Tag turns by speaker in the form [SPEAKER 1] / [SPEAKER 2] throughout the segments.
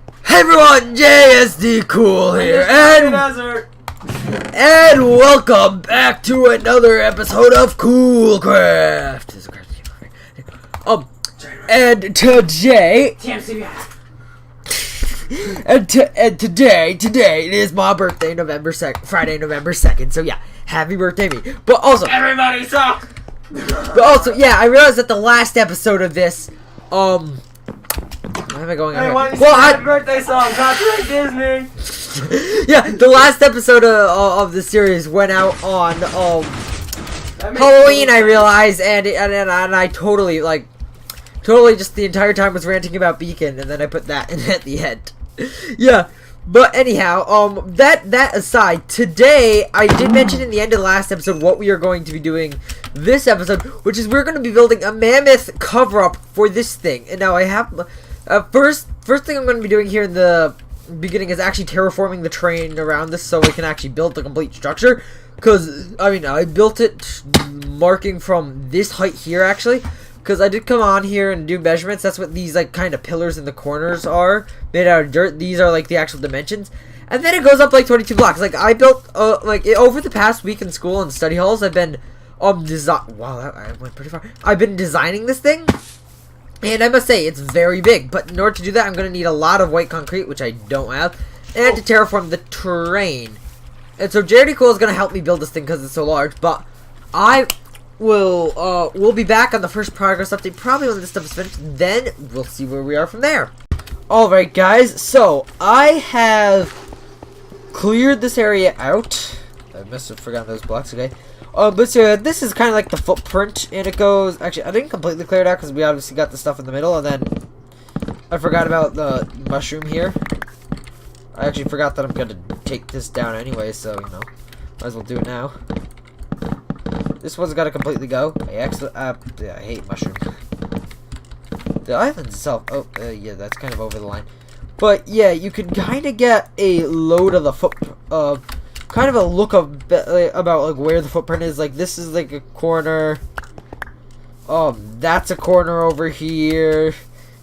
[SPEAKER 1] Hey everyone, JSD Cool here, and welcome back to another episode of Coolcraft. And today, today it is my birthday, Friday, November 2nd. So yeah, happy birthday me. But also,
[SPEAKER 2] everybody sucks.
[SPEAKER 1] But also, yeah, I realized that the last episode of this, why am I going on?
[SPEAKER 2] Happy birthday song, copyright Disney.
[SPEAKER 1] Yeah, the last episode of the series went out on Halloween. I realized, and I totally just the entire time was ranting about Beacon, and then I put that in at the end. Yeah. But anyhow, that aside, today I did mention in the end of the last episode what we are going to be doing this episode, which is we're going to be building a mammoth cover-up for this thing. And now I have, first thing I'm going to be doing here in the beginning is actually terraforming the terrain around this so we can actually build the complete structure. Because, I mean, I built it marking from this height here, actually. Because I did come on here and do measurements. That's what these, like, kind of pillars in the corners are. Made out of dirt. These are, like, the actual dimensions. And then it goes up, like, 22 blocks. Like, I built, over the past week in school and study halls, I've been, wow, I went pretty far. I've been designing this thing. And I must say, it's very big. But in order to do that, I'm going to need a lot of white concrete, which I don't have. And to terraform the terrain. And so, JD Cool is going to help me build this thing because it's so large. But we'll be back on the first progress update probably when this stuff is finished. Then we'll see where we are from there. Alright guys, so I have cleared this area out. I must have forgotten those blocks, okay. But so this is kind of like the footprint, and it goes, actually I didn't completely clear it out because we obviously got the stuff in the middle, and then I forgot about the mushroom here. I actually forgot that I'm going to take this down anyway, so you know, might as well do it now. This one's gotta completely go. I hate mushrooms. The island itself, yeah, that's kind of over the line. But yeah, you can kind of get a load of the kind of a look of about like where the footprint is. Like this is like a corner. That's a corner over here,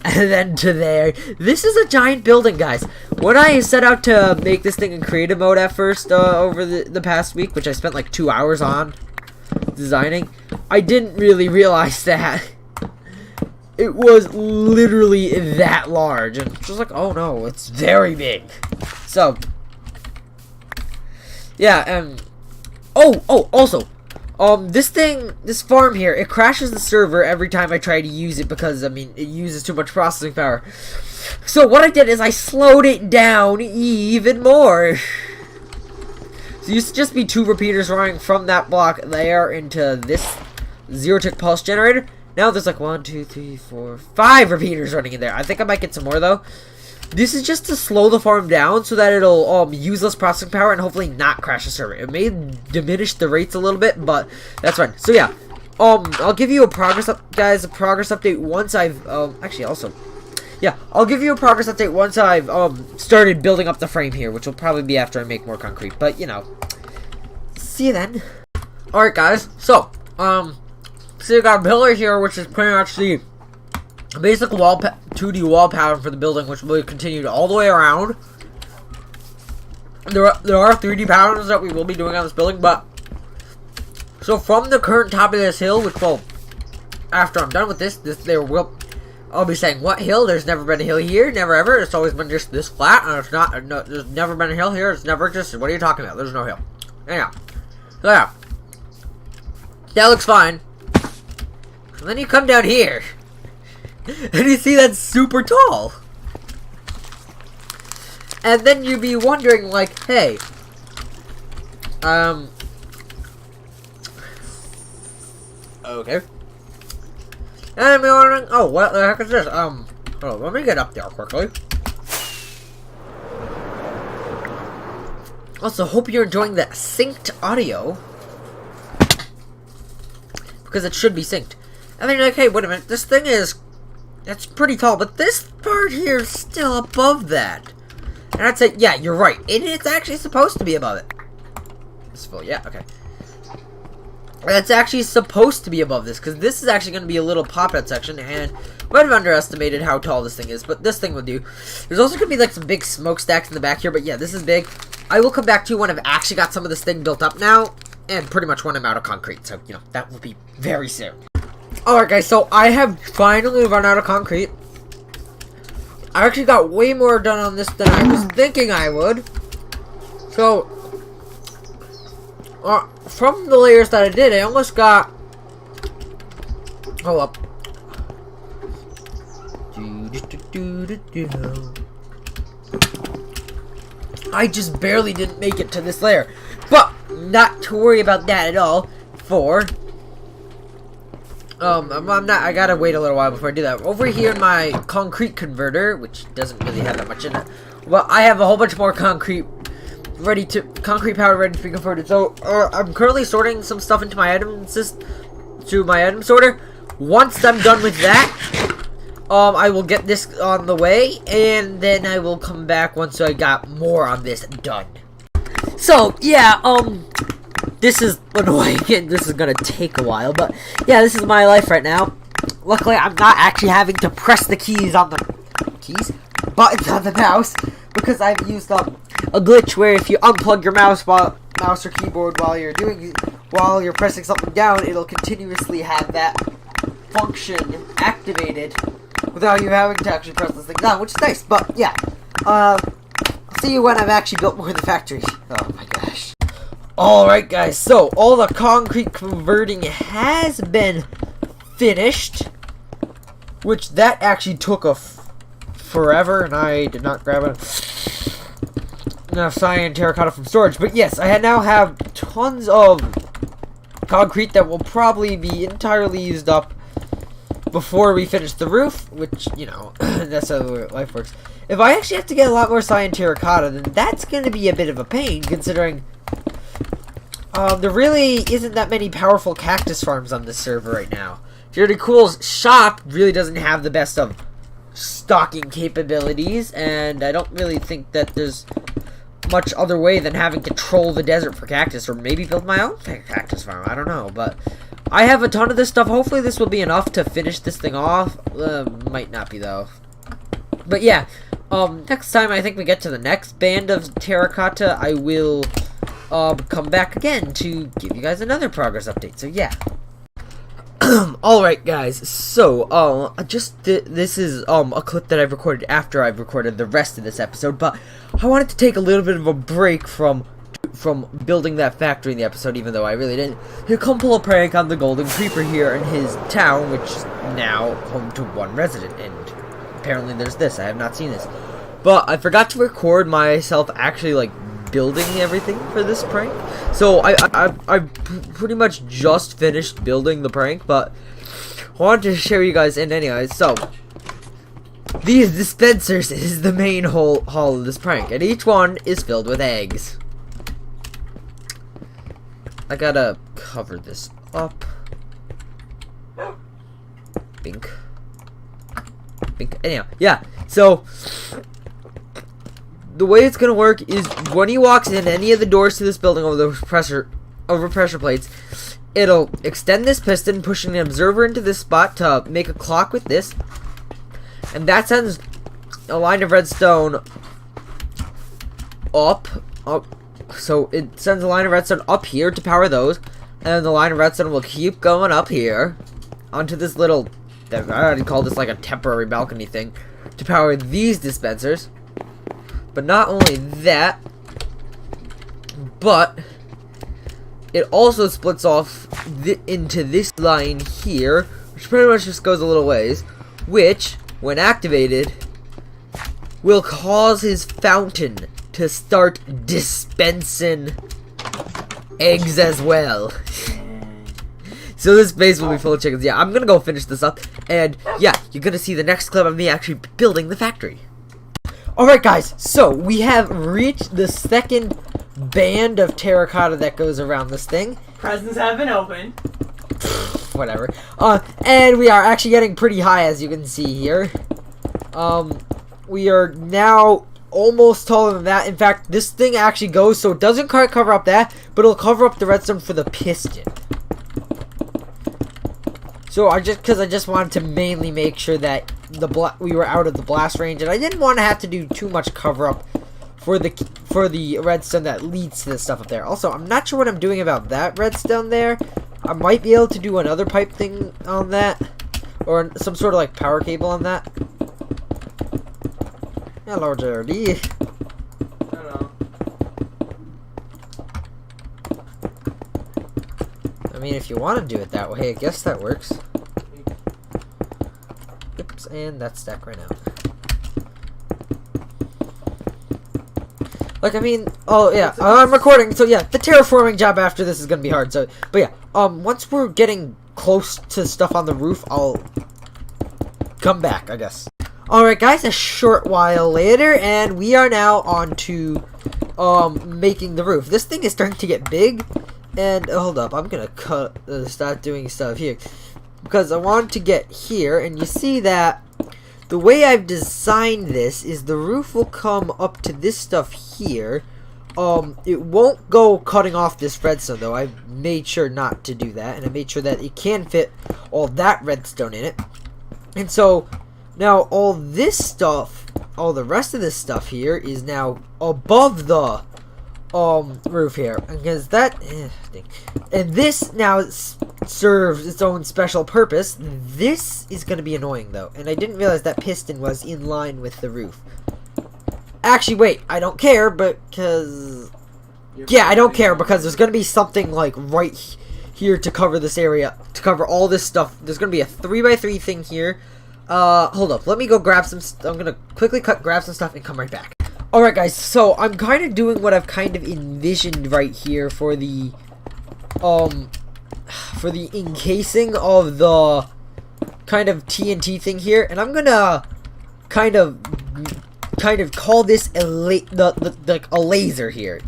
[SPEAKER 1] and then to there. This is a giant building, guys. When I set out to make this thing in creative mode at first, over the past week, which I spent like 2 hours on designing, I didn't really realize that it was literally that large, and just like, oh no, it's very big. So yeah, and also this farm here, it crashes the server every time I try to use it because I mean it uses too much processing power. So what I did is I slowed it down even more. So used to just be 2 repeaters running from that block there into this 0-tick pulse generator. Now there's like 1, 2, 3, 4, 5 repeaters running in there. I think I might get some more though. This is just to slow the farm down so that it'll use less processing power and hopefully not crash the server. It may diminish the rates a little bit, but that's fine. So yeah, I'll give you a progress update once I've actually also. Yeah, I'll give you a progress update once I've started building up the frame here, which will probably be after I make more concrete. But you know, see you then. All right, guys. So so you got a pillar here, which is pretty much the basic 2D wall pattern for the building, which will be continued all the way around. There are 3D patterns that we will be doing on this building, but so from the current top of this hill, which will, after I'm done with this I'll be saying, what hill? There's never been a hill here, never ever. It's always been just this flat, and it's not, no, there's never been a hill here. It's never existed. What are you talking about? There's no hill. Anyhow, so yeah, that looks fine. And then you come down here, and you see that's super tall. And then you'd be wondering, like, hey, okay. And I'd be wondering, oh, what the heck is this? Let me get up there quickly. Also, hope you're enjoying the synced audio, because it should be synced. And then you're like, hey, wait a minute, this thing that's pretty tall, but this part here is still above that. And I'd say, yeah, you're right. It's actually supposed to be above it. It's full, yeah, okay. That's actually supposed to be above this, because this is actually going to be a little pop-out section, and Might have underestimated how tall this thing is, but this thing will do. There's also going to be like some big smokestacks in the back here, but yeah, this is big. I will come back to you when I've actually got some of this thing built up now, and pretty much when I'm out of concrete, so, you know, that will be very soon. Alright guys, so I have finally run out of concrete. I actually got way more done on this than I was thinking I would. So, from the layers that I did, I almost got... Hold up. I just barely didn't make it to this layer. But, not to worry about that at all. For... I'm not, I gotta wait a little while before I do that. Over here in my concrete converter, which doesn't really have that much in it, well, I have a whole bunch more concrete powder ready to be converted. So, I'm currently sorting some stuff into my item sorter. Once I'm done with that, I will get this on the way, and then I will come back once I got more on this done. So, yeah, this is annoying, and this is gonna take a while, but yeah, this is my life right now. Luckily, I'm not actually having to press the buttons on the mouse, because I've used a glitch where if you unplug your mouse or keyboard while you're pressing something down, it'll continuously have that function activated without you having to actually press this thing down, which is nice. But yeah, I'll see you when I've actually built more of the factory. Oh my gosh. Alright guys, so all the concrete converting has been finished, which that actually took forever, and I did not grab enough cyan terracotta from storage. But yes, I now have tons of concrete that will probably be entirely used up before we finish the roof, which, you know, that's how life works. If I actually have to get a lot more cyan terracotta, then that's going to be a bit of a pain, considering there really isn't that many powerful cactus farms on this server right now. Dirty Cool's shop really doesn't have the best of stocking capabilities, and I don't really think that there's much other way than having to troll the desert for cactus, or maybe build my own cactus farm. I don't know, but I have a ton of this stuff. Hopefully this will be enough to finish this thing off. Might not be though. But yeah, next time I think we get to the next band of terracotta, I will come back again to give you guys another progress update. So yeah. Alright guys, so this is a clip that I've recorded after I've recorded the rest of this episode, but I wanted to take a little bit of a break from building that factory in the episode, even though I really didn't. He'll come pull a prank on the Golden Creeper here in his town, which is now home to one resident, and apparently there's this. I have not seen this, but I forgot to record myself actually like building everything for this prank. So I pretty much just finished building the prank, but I wanted to show you guys. And anyways, so these dispensers is the main hall of this prank, and each one is filled with eggs. I gotta cover this up. Bink. Bink. Anyhow, yeah. So the way it's gonna work is when he walks in any of the doors to this building over pressure plates, it'll extend this piston, pushing the observer into this spot to make a clock with this, and that sends a line of redstone up. So it sends a line of redstone up here to power those, and then the line of redstone will keep going up here onto this little, I already call this like a temporary balcony thing, to power these dispensers. But not only that, but it also splits off into this line here, which pretty much just goes a little ways, which, when activated, will cause his fountain to start dispensing eggs as well. So this base will be full of chickens. Yeah, I'm gonna go finish this up, and yeah, you're gonna see the next clip of me actually building the factory. Alright guys, so we have reached the second band of terracotta that goes around this thing.
[SPEAKER 2] Presents have been opened.
[SPEAKER 1] Whatever. And we are actually getting pretty high, as you can see here. We are now almost taller than that. In fact, this thing actually goes so it doesn't quite cover up that, but it'll cover up the redstone for the piston. So because I just wanted to mainly make sure that we were out of the blast range, and I didn't want to have to do too much cover up for the redstone that leads to the stuff up there. Also, I'm not sure what I'm doing about that redstone there. I might be able to do another pipe thing on that, or some sort of like power cable on that. Hello, Jerry.
[SPEAKER 2] Hello.
[SPEAKER 1] I mean, if you want to do it that way, I guess that works. Oops, and that's stacked right now. Like, I mean, oh yeah, I'm recording, so yeah, the terraforming job after this is gonna be hard. So, but yeah, once we're getting close to stuff on the roof, I'll come back, I guess. All right, guys, a short while later, and we are now on to making the roof. This thing is starting to get big, and hold up, I'm gonna start doing stuff here because I want to get here, and you see that. The way I've designed this is the roof will come up to this stuff here. It won't go cutting off this redstone though. I made sure not to do that, and I made sure that it can fit all that redstone in it. And so now all this stuff, all the rest of this stuff here is now above the roof here, because that and this now serves its own special purpose. This is going to be annoying though, and I didn't realize that piston was in line with the roof. Actually, wait, I don't care because I don't care because there's going to be something like right here to cover this area, to cover all this stuff. There's going to be a 3x3 thing here. Hold up, let me go grab some I'm going to quickly grab some stuff and come right back. Alright guys, so I'm kind of doing what I've kind of envisioned right here for the encasing of the kind of TNT thing here, and I'm gonna kind of call this a laser here,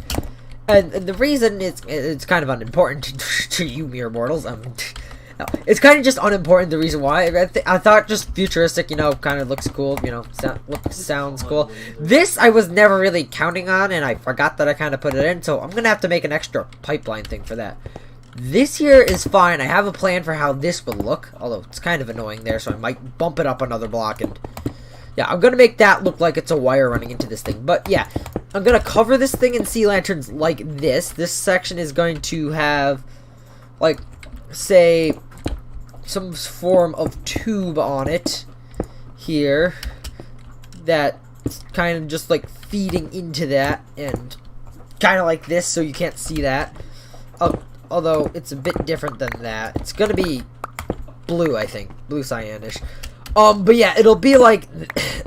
[SPEAKER 1] and the reason it's kind of unimportant to you mere mortals. It's kind of just unimportant. The reason why I thought just futuristic, you know, kind of looks cool, you know, sounds cool. This I was never really counting on, and I forgot that I kind of put it in, so I'm gonna have to make an extra pipeline thing for that. This here is fine. I have a plan for how this would look, although it's kind of annoying there, so I might bump it up another block, and yeah, I'm gonna make that look like it's a wire running into this thing. But yeah, I'm gonna cover this thing in sea lanterns like this. This section is going to have, like, say, some form of tube on it here that's kind of just like feeding into that, and kind of like this, so you can't see that. Although it's a bit different than that. It's gonna be blue, I think, blue cyanish. But yeah, it'll be like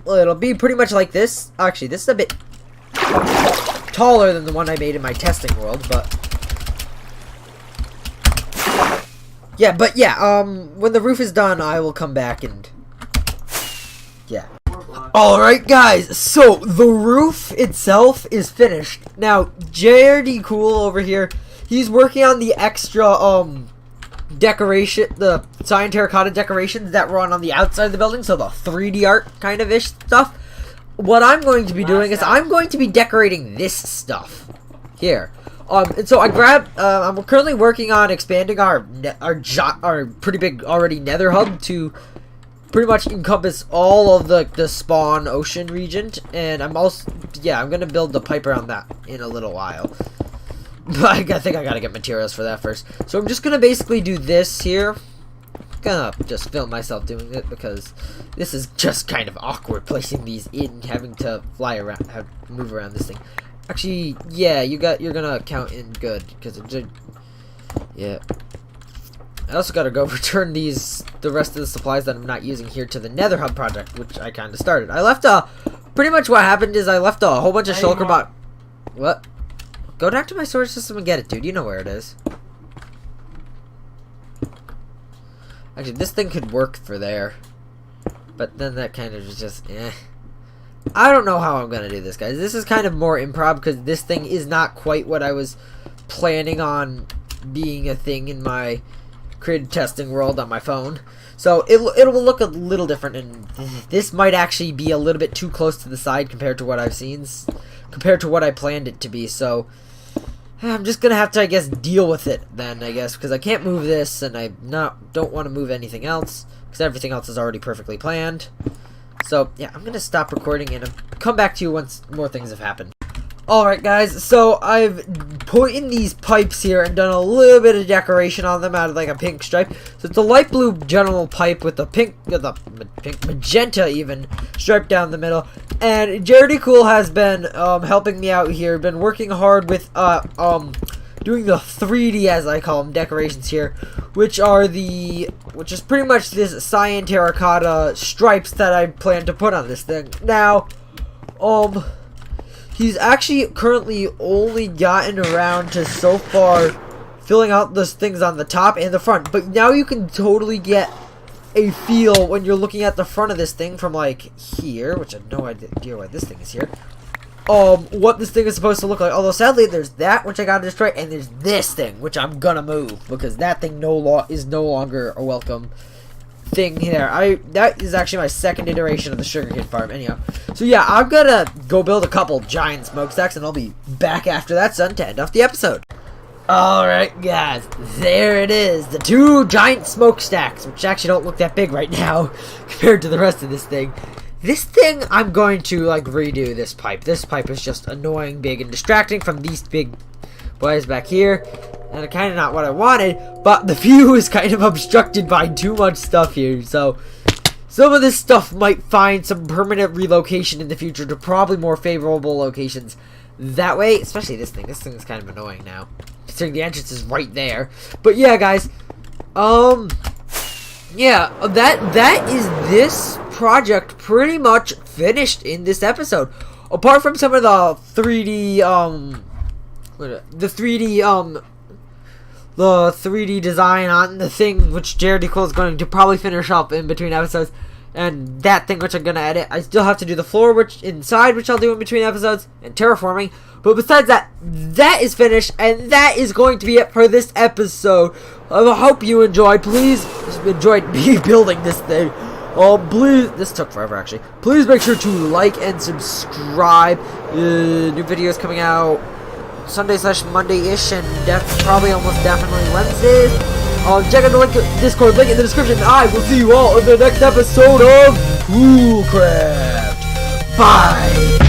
[SPEAKER 1] it'll be pretty much like this. Actually, this is a bit taller than the one I made in my testing world, but yeah, when the roof is done, I will come back and yeah. Alright guys, so the roof itself is finished. Now, JRD Cool over here, he's working on the extra decoration, the cyan terracotta decorations that run on the outside of the building, so the 3D art kind of ish stuff. What I'm going to be doing is I'm going to be decorating this stuff here. And so I grabbed. I'm currently working on expanding our pretty big already Nether hub to pretty much encompass all of the spawn ocean region, and I'm gonna build the pipe around that in a little while. But I think I gotta get materials for that first. So I'm just gonna basically do this here. Gonna just film myself doing it because this is just kind of awkward placing these in, having to fly around, move around this thing. Actually, yeah, you're gonna count in good because yeah. I also gotta go return the rest of the supplies that I'm not using here to the Nether Hub project, which I kind of started. I left pretty much what happened is I left a whole bunch of shulker bot. What? Go down to my storage system and get it, dude. You know where it is. Actually, this thing could work for there, but then that kind of just I don't know how I'm gonna do this, guys. This is kind of more improv because this thing is not quite what I was planning on being a thing in my creative testing world on my phone. So it will look a little different, and this might actually be a little bit too close to the side compared to what I've seen, compared to what I planned it to be. So I'm just gonna have to, I guess, deal with it then, I guess, because I can't move this, and I don't want to move anything else, because everything else is already perfectly planned. So, yeah, I'm gonna stop recording, and come back to you once more things have happened. Alright, guys, so I've put in these pipes here and done a little bit of decoration on them out of, like, a pink stripe. So it's a light blue general pipe with the pink magenta even, stripe down the middle. And Jared Cool has been helping me out here, been working hard with doing the 3D, as I call them, decorations here, which is pretty much this cyan terracotta stripes that I plan to put on this thing. Now, he's actually currently only gotten around to so far filling out those things on the top and the front, but now you can totally get a feel when you're looking at the front of this thing from, like, here, which I have no idea why this thing is here, what this thing is supposed to look like. Although sadly there's that, which I gotta destroy, and there's this thing, which I'm gonna move because that thing is no longer a welcome thing here. That is actually my second iteration of the sugarcane farm. Anyhow, so yeah, I'm gonna go build a couple giant smokestacks, and I'll be back after that's done to end off the episode. Alright, guys, there it is, the 2 giant smokestacks, which actually don't look that big right now compared to the rest of this thing. This thing, I'm going to, like, redo this pipe. This pipe is just annoying, big, and distracting from these big boys back here. And kind of not what I wanted, but the view is kind of obstructed by too much stuff here. So, some of this stuff might find some permanent relocation in the future to probably more favorable locations. That way, especially this thing. This thing is kind of annoying now, considering the entrance is right there. But yeah, guys, yeah, that is this project pretty much finished in this episode. Apart from some of the 3D, the 3D design on the thing, which Jared Cool is going to probably finish up in between episodes, and that thing which I'm gonna edit. I still have to do the floor which I'll do in between episodes, and terraforming. But besides that, that is finished, and that is going to be it for this episode. I hope you enjoyed. Please enjoy me building this thing. Please, this took forever actually. Please make sure to like and subscribe. New videos coming out Sunday/Monday-ish, and probably almost definitely Wednesdays. Check out the Discord link in the description. I will see you all in the next episode of Coolcraft. Bye.